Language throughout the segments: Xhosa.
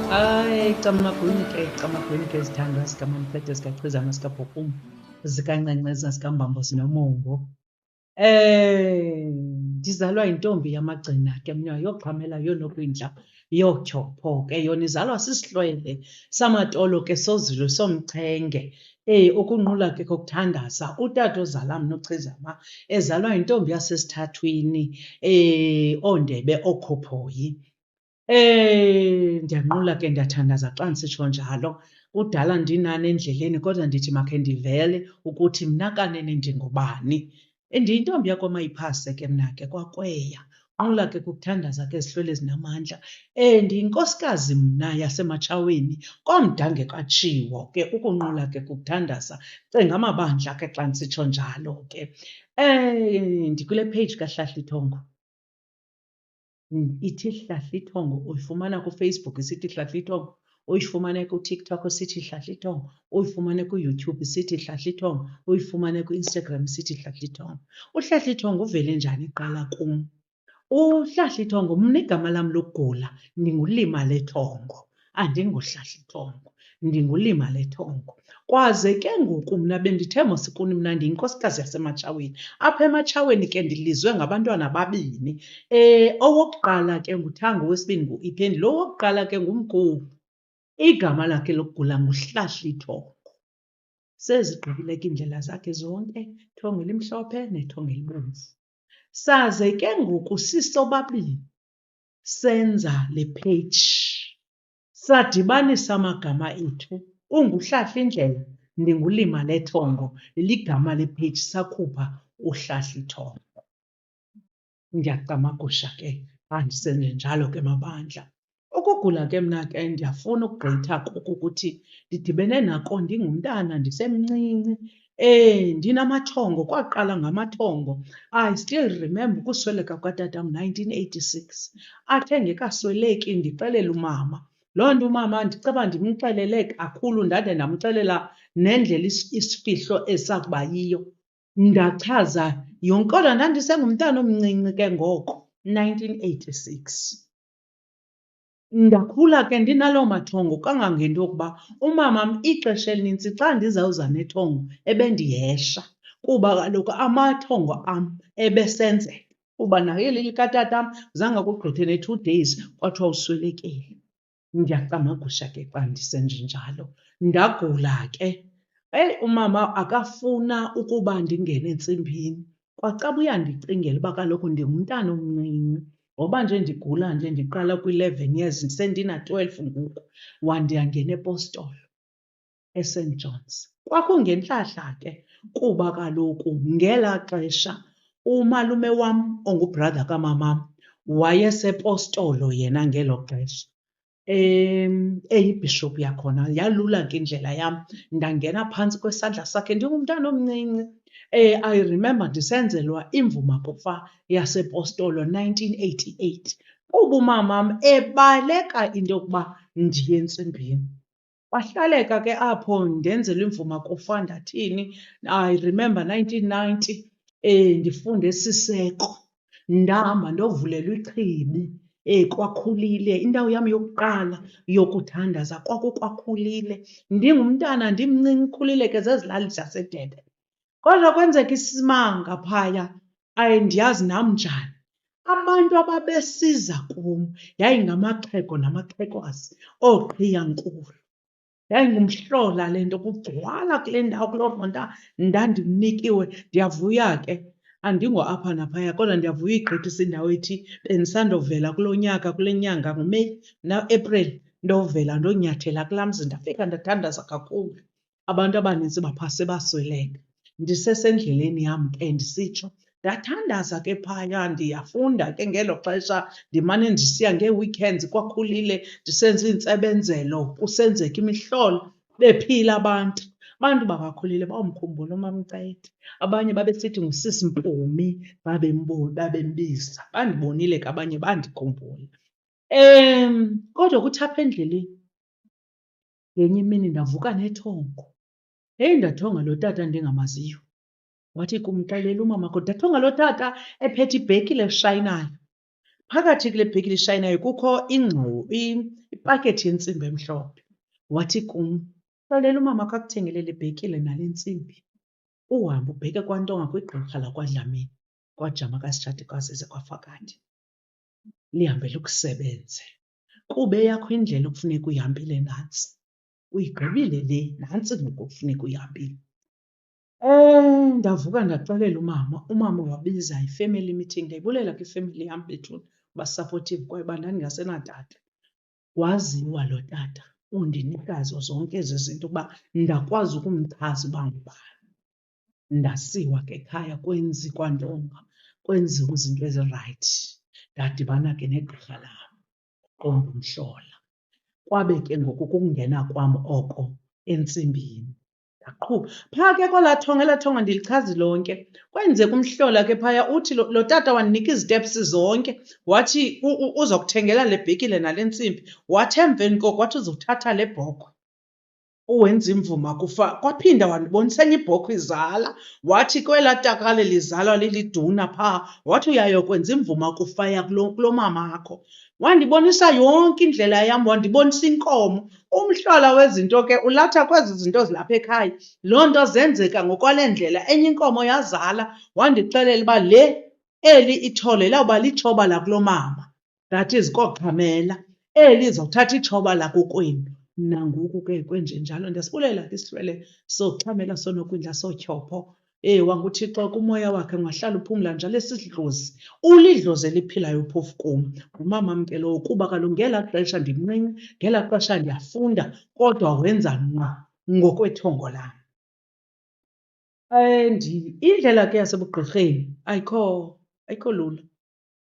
Hayi, camagwinya ke zithandwa zikaMamFete, zikaChizama, zikaBhukuma, zikaNcanceza, zikaMbambo, zinomongo. Ndizalwa yintombi yamagcina ke mna, yoqhamela, yooNokwindla, yooTyhopho ke yona izalwa sisihlwele samatolo ke sozilo somchenge. Ukunqula ke kokuthandaza, utata ozala mna uChizama ezalwa yintombi yasesithathwini, oondebe, ookhophoyi. Ndiyanqula ke ndiyathandaza xa ndisitsho njalo. Kudala ndinani endleleni kodwa ndithi makhe ndivele ukuthi mna kanene ndingubani. Ndiyintombi yakwaMayiphase ke mna ke kwaKweya. Nqula ke kukuthandaza ke zihlwele ezinamandla. Ndiyinkosikazi mna yasematshaweni komdange katshiwo ke, ukunqula ke kukuthandaza. Cinga amabandla ke xa ndisitsho njalo ke. Ndikule page kaHlahla Ithongo. Ithi Hlahla Ithongo, uyifumana kuFacebook isithi Hlahla Ithongo, uyifumane kuTikTok isithi Hlahla Ithongo, uyifumane kuYouTube isithi Hlahla Ithongo, uyifumane kuInstagram isithi Hlahla Ithongo. UHlahla Ithongo uvele njani kuqala kum? UHlahla Ithongo mna igama lam lokugula ndinguLima Lethongo, andinguHlahla Ithongo, ndinguLima Lethongo. Kwaze ke ngoku mna bendithe mos kuni mna ndiyinkosikazi yasematshaweni. Apha ematshaweni ke ndilizwe ngabantwana babini. Owokuqala ke nguThango, owesibini nguIphendi, lo wokuqala ke ngumkhulu. Igama lakhe lokugula nguHlahla Ithongo. Sezigqibile ke iindlela zakhe zonke, ithongo elimhlophe nethongo elibomvu. Saze ke ngoku sisobabini senza le page, sadibanisa amagama ethu. UnguHlahla Indlela, ndinguLima Lethongo, ligama lepage sakhupha uHlahla Ithongo. Ndiyacamagusha ke xa ndisenje njalo ke mabandla. Ukugula ke mna ke ndiyafuna ukugqitha kuko ukuthi ndidibene nako ndingumntana ndisemncinci. Ndinamathongo, kwaqala ngamathongo. I still remember ukusweleka kukatatam 1986. Athi engekasweleki ndixelele umama. Loo nto umama ndiceba ndimxelele kakhulu, ndade ndamxelela nendlela isifihlo esakuba yiyo. Ndachaza yonke, kodwa ndandisengumntana omncinci ke ngoko, 1986. Ndakhula ke ndinaloo mathongo kangangento yokuba umamam ixesha elinintsi xa ndizawuza nethongo ebendihesha, kuba kaloku amathongo am ebesenzeka. Kuba naye likatatam zange kugqithe ne-2 days kwathiwa uswelekile. Ndiyacamagusha ke xa ndisenje njalo. Ndagula ke. Umama akafuna ukuba ndingene entsimbini. Kwacaba uyandicingela uba kaloku ndingumntana omncinci. Ngoba nje ndigula nje ndiqala kwi-11 years, sendina-12 ngoku, wandiyangena ePostolo, eSt John's. Kwakungentlahla ke kuba kaloku ngelaa xesha umalume wam ongubrother kamamam wayesePostolo yena ngelo xesha, eyibhishophu yakhona. Yalula ke indlela yam, ndangena phantsi kwesandla sakhe ndingumntana omncinci. I remember ndisenzelwa imvuma kufa yasePostolo 1988 kuba umamam ebaleka into yokuba ndiye entsimbini. Kwahlaleka ke apho ndenzelwa imvuma kufa ndathini. I remember 1990 ndifunda eSiseko, ndahamba ndovulelwa ichibi. Kwakhulile, indawo yam yokuqala yokuthandaza kwaKukhulile. Ndingumntana ndimncinci, Khulile ke zezilali zaseDurban. Kodwa kwenzeka isimanga phaya, andiyazi nam njani. Abantu ababesiza kum yayingamaxhego namaxhegwakazi, ooQhiyankulu. Yayingumhlola le nto, kugcwala kule ndawo kuloo nto ndandimnikiwe. Ndiyavuya ke, andingo-apha naphaya, kodwa ndiyavuya uyigqithisa indawo ethi bendisandovela kulo nyaka, kule nyanga nguMeyi April, ndovela ndonyathela kulaa mzi. Ndafika ndathandaza kakhulu. Abantu abanintsi baphaa sebasweleka. Ndisesendleleni yam ke ndisitsho. Ndathandaza ke phaya, ndiyafunda ke ngelo xesha, ndimane ndisiya ngee-weekends kwaKhulile ndisenza iintsebenzelo, kusenzeka imihlolo, bephila abantu. Abantu bakwaKhulile bawumkhumbula uMamCethe. Abanye babesithi nguSisi Mpumi, babembiza. Bandibonile ke abanye, bandikhumbula. Kodwa kuthi apha endleleni ngenye imini ndavuka nethongo. Ndathonga lo tata ndingamaziyo. Wathi kumxelela umama, kodwa ndathonga lo tata ephethe ibhekile eshayinayo. Phakathi kule bhekile ishayinayo kukho ipakethi yentsimbi emhlophe. Wathi kum, xelela umama akuthengele le bhekile nale ntsimbi, uhambe ubheke kwaNtonga kwigqirha lakwaDlamini, kwajama kaSitshati kwaseze kwaFakade, lihambe likusebenze. Kuba eyakho indlela okufuneka uyihambile nantsi, uyigqibile le, nantsi ngoku kufuneka uyihambile. Ndavuka ndaxelela umama. Umama wabiza i-family meeting. Ndiyayibulela ke ifemeli yam bethuna ba-supportive kwaye uba ndandingasenatata. Waziwa lo tata, undinikazo zonke ezi zinto ukuba ndakwazi ukumchaza uba ngubani. Ndasiwa ke ekhaya kwaNtonga, kwenziwa izinto ezirayithi. Ndadibana ke negqirha lam, uQonga uMhlola. Kwabe ke ngoku kukungena kwam oko entsimbini. Ndaqhuba phaa ke kwelaa thonga ndilichazi lonke. Kwenzeka uMhlola ke phaya uthi lo tata wandinika izitepsi zonke, wathi uza kuthengela le bhekile nale ntsimbi. Wathi emveni koko wathi uzothatha le bhokhwe uwenza imvuma kufa. Kwaphinda wandibonisa enye ibhokhwe izala, wathi kwelaa takane lizalwa liliduna phaa, wathi uyayokwenza imvuma kufaya kulo mamakho. Wandibonisa yonke indlela yam, wandibonisa inkomo. Umhlola wezinto ke ulatha kwezi zinto zilapha ekhaya. Loo nto zenzeka ngokwale ndlela, enye inkomo yazala, wandixelela uba eli ithole lawuba litshoba lakulo mama, that is kooQhamela. Eli izawuthatha itshoba lakokwenu. Nangoku ke kwenjenjalo. Ndiyasibulela ke isihlwele sooQhamela, sooNokwindla, sooTyhopho. Ewe, uThixo kumoya wakhe ungahlala uphumla njalo esidlozi. Ulidlozi eliphilayo phofu kum. Ngumamam ke lowo, kuba kaloku ngelaa xesha ndimncinci, ngelaa xesha ndiyafunda, kodwa wenza ngqo ngokwethongo lam. Indlela ke yasebugqirheni ayikho lula.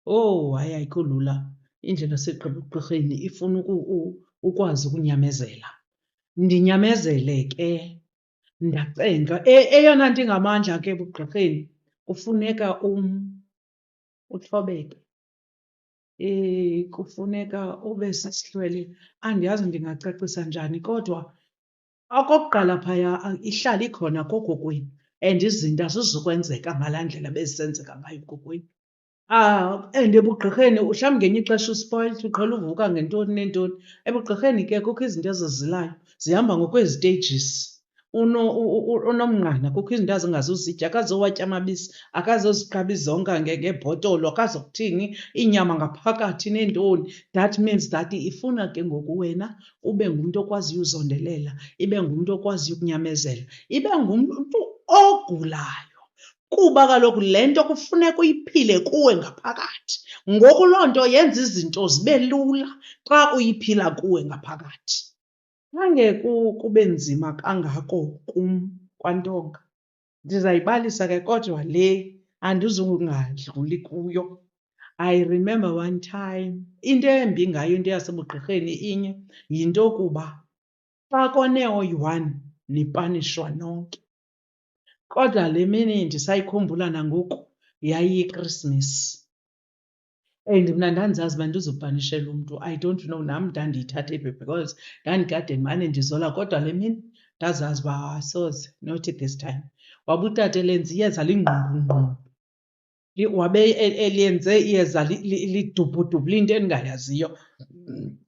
Hayi, ayikho lula. Indlela yasebugqirheni ifuna ukwazi ukunyamezela. Ndinyamezele ke, ndacenga. Eyona nto ingamandla ke ebugqirheni kufuneka uthobeke. Kufuneka ube sisihlwele. Andiyazi ndingacacisa njani, kodwa okokuqala phaya ihlala ikhona kokokwenu and izinto azizukwenzeka ngalaa ndlela bezisenzeka ngayo kokwenu. And ebugqirheni mhlawumbi ngenye ixesha uspoilt, uqhela uvuka ngentoni neentoni. Ebugqirheni ke kukho izinto ezizilayo, zihamba ngokwezi-stages. unomnqana kukho izinto azingazuzitya, akazowatya amabisi, akazoziqaba izonka ngebhotolo, akazokuthini, iinyama ngaphakathi neentoni. That means that ifuna ke ngoku wena ube ngumntu okwaziyo uzondelela, ibe ngumntu okwaziyo ukunyamezela, ibe ngumntu ogulayo, kuba kaloku le nto kufuneka uyiphile kuwe ngaphakathi. Ngoku loo nto yenza izinto zibe lula xa uyiphila kuwe ngaphakathi. Khange kube nzima kangako kum kwaNtonga. Ndizayibalisa ke kodwa le andizungadluli kuyo. I remember one time, into embi ngayo into yasebugqirheni inye yinto yokuba xa koneoyi-one nipanishwa nonke. Kodwa le mini ndisayikhumbula nangoku, yayiyiKrisimesi. And mna ndandizazi uba ndizopanishelwa umntu. I don't know, nam ndandiyithathe phi because ndandikade ndimane ndizola, kodwa le mini ndazazi uba asoze, not this time. Waba utata elenza iyeza lingqungqungqu, wabe eliyenze iyeza lidubhudubhu, liyinto endingayaziyo.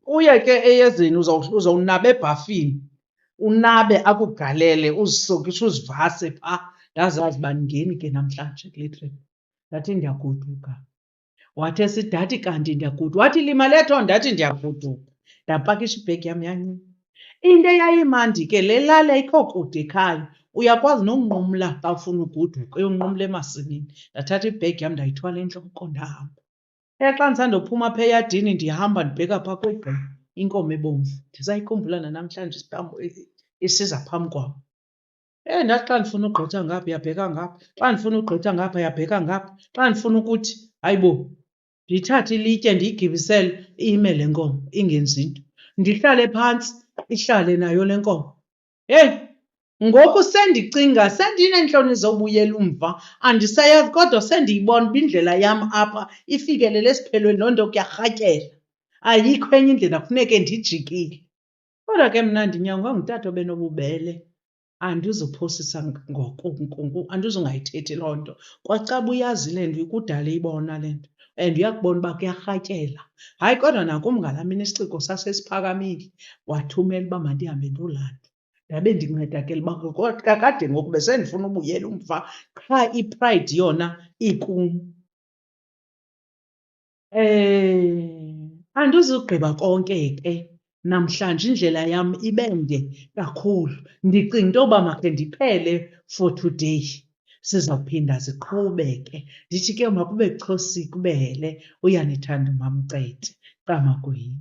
Uye ke eyezeni uzowunaba ebhafini, unabe akugalele, uzisokishe uzivase phaa. Ndazazi uba andingeni ke namhlanje kule trip. Ndathi ndiyagoduka. Wathi esithi, ndathi kanti ndiyagoduka. Wathi limale thonga, ndathi ndiyagoduka. Ndapakisha ibhegi yam yancinci. Into eyayimandi ke le lali ayikho kude ekhaya, uyakwazi nokunqumla xa ufuna ugoduka, uyonqumla emasimini. Ndathatha ibhegi yam ndayithwala entloko ndahamba. Xa ndisandophuma apha eyadini ndihamba ndibheka phaa kwegqirha, inkomo ebomvu. Ndisayikhumbula nanamhlanje isiza phambi kwam. Ndathi xa ndifuna ugqitha ngapha yabheka ngapha, xa ndifuna ugqitha ngapha yabheka ngapha, xa ndifuna ukuthi hayibo ndiyithathe ilitye ndiyigibisele, ime le nkomo ingenzi nto. Ndihlale phantsi, ihlale nayo le nkomo. Heyi, ngoku sendicinga, sendineentloni zobuyela umva, andisayazi kodwa sendiyibona uba indlela yam apha ifikelele esiphelweni, loo nto kuyarhatyela. Ayikho enye indlela, kufuneke ndijikile. Kodwa ke mna ndinyangwa ngutata obenobubele. Andizuphosisa andizungayithethi loo nto. Kwacaba uyazile nto, kudala eyibona le nto. and uyakubona uba kuyarhatyela. Hayi, kodwa nakum ngalaa mini isiciko sasesiphakamile, wathumela uba mandihambe ndolanda. Ndabe ndincedakele uba kakade ngoku besendifuna ubuyela umva, qha ipride yona ikum. Andizugqiba konke ke, namhlanje indlela yam ibende kakhulu. Ndicinga into yoba makhe ndiphele for today, sizawuphinda ziqhube ke. Ndithi ke makube Xhosa kubele, uyanithanda uMamCethe, Camaguye.